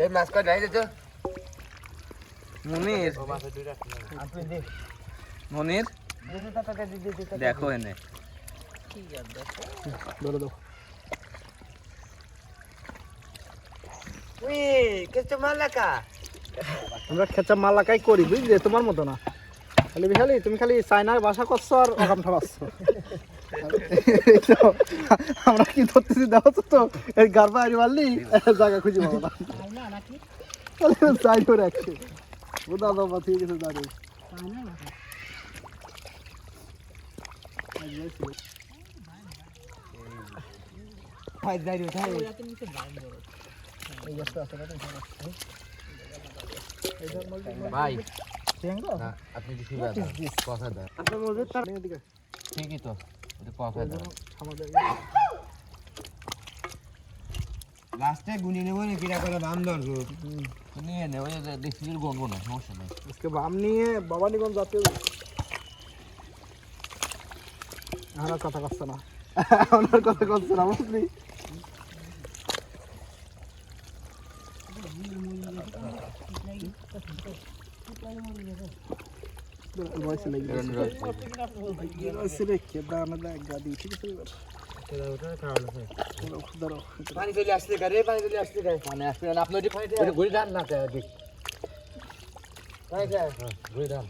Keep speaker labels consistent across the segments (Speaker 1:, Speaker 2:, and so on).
Speaker 1: এই মাছ কয় নাই তো
Speaker 2: মনির মনির দেখো এনে
Speaker 3: ধরো দাও
Speaker 1: উই কেচো মালাকা
Speaker 3: আমরা খেচা মালাকাই করি বুঝলে তোমার মতো না খালি বিশালি তুমি খালি চায়নার ভাষা করছো আর অকাম ঠাবাচ্ছো আমরা কি ধরতেছি দেখো তো এই গারবা আরি মারলি জায়গা খুঁজে পাবো না চাই করে একশো বোধা দাও ঠিক আছে দাঁড়িয়ে
Speaker 1: ভাই দাঁড়িয়ে ভাই
Speaker 3: এই গাছটা আছে না
Speaker 1: ভাই না আপনি কি শুনবেন কথা দাও
Speaker 3: আপনার মধ্যে তার দিকে
Speaker 1: ঠিকই তো এটা কথা দাও
Speaker 3: আমাদের
Speaker 1: লাস্টে গুনি নেব না কিরা করে বাম ধরবো নিয়ে নে ওই দেখি গণবো না সমস্যা নেই
Speaker 3: আজকে বাম নিয়ে ভবানীগঞ্জ জাতীয় আর কথা করছে না ওনার কথা করছে না বুঝলি
Speaker 1: পানি চলে আসছে রে পানি চলে আসছে পানি আসবে না আপনি ওটা ঘুরে ডান না দেখ ঘুরে ডান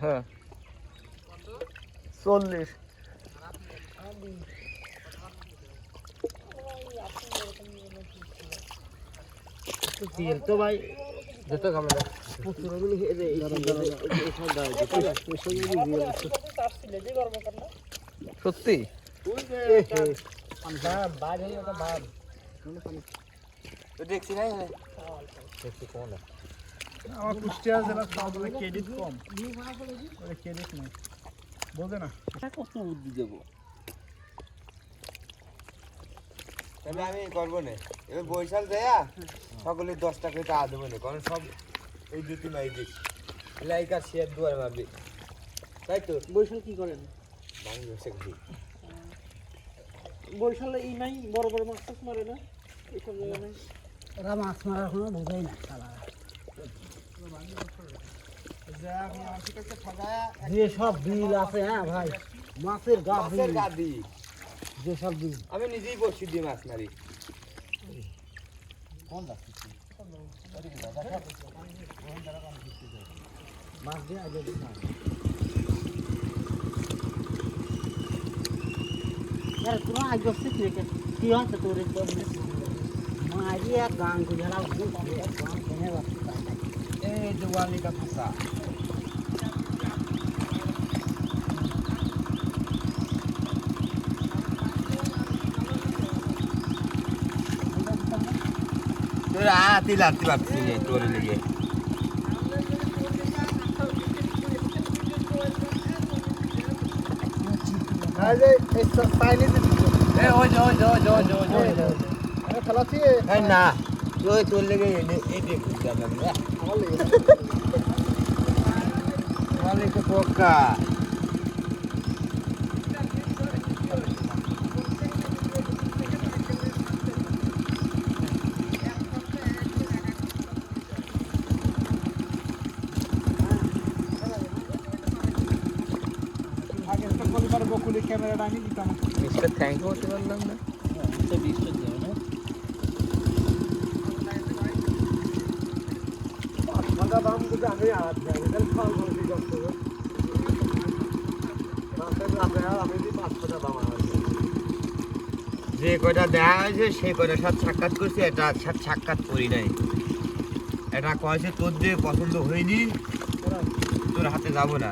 Speaker 2: হ্যাঁ 40
Speaker 1: তেল তো ভাই যত কামড়া পুরো মিলে
Speaker 2: সত্যি
Speaker 1: দেখছি নাই দেখছি কোন
Speaker 3: আমার কুষ্টিয়া জেলা সবগুলো ক্রেডিট কম ওই ক্রেডিট নাই বোঝে না
Speaker 2: কত বুদ্ধি দেবো
Speaker 1: তাহলে আমি করবো না এবার বৈশাল দেয়া সকলে 10 টাকা চা দেবো না কারণ সব এই দুটি মাই দিস লাইকা শেয়ার দুয়ার মারবি তাই তো
Speaker 3: বৈশাল কি করেন
Speaker 1: বাংলাদেশে কি
Speaker 3: বৈশালে এই নাই বড় বড় মাছ টাছ মারে না এইসব জায়গা নাই
Speaker 4: ওরা মাছ মারার কোনো বোঝাই না যে সব বিল আছে হ্যাঁ ভাই মাছের
Speaker 1: গাদি
Speaker 4: যে সব বিল
Speaker 1: আমি নিজেই বসি দিয়ে মাছ মারি
Speaker 4: মাছ দিয়ে আগে তোরা আগে কি হচ্ছে তোর মাঝে এক গান গুঝালা গান কেনে
Speaker 1: এই জওয়ানি का फंसा তোরা আতি লাগতে পারছিস না তোর লেগে
Speaker 3: আজ এই চাইনিজ
Speaker 1: এ ওই
Speaker 3: আরে খেলাছি
Speaker 1: এই না তুই তোর লেগে এই দেখ জানাম না
Speaker 3: আমার লেগে
Speaker 1: মালিক পোকা
Speaker 3: আগে তো পরিবার বকুলি ক্যামেরাটা আমি দিতাম
Speaker 2: মিস্টার থ্যাংক ইউ বলতে পারলাম না
Speaker 3: মাথা দাম যদি আমি আর যাই তাহলে খাওয়া করে দিই কষ্ট করে আমি দিই 500 টাকা দাম
Speaker 1: যে কয়টা দেওয়া হয়েছে সেই কয়টা সাথে সাক্ষাৎ করছি এটা সাথে সাক্ষাৎ করি নাই এটা কয়েছে তোর যে পছন্দ হয়নি তোর হাতে যাবো না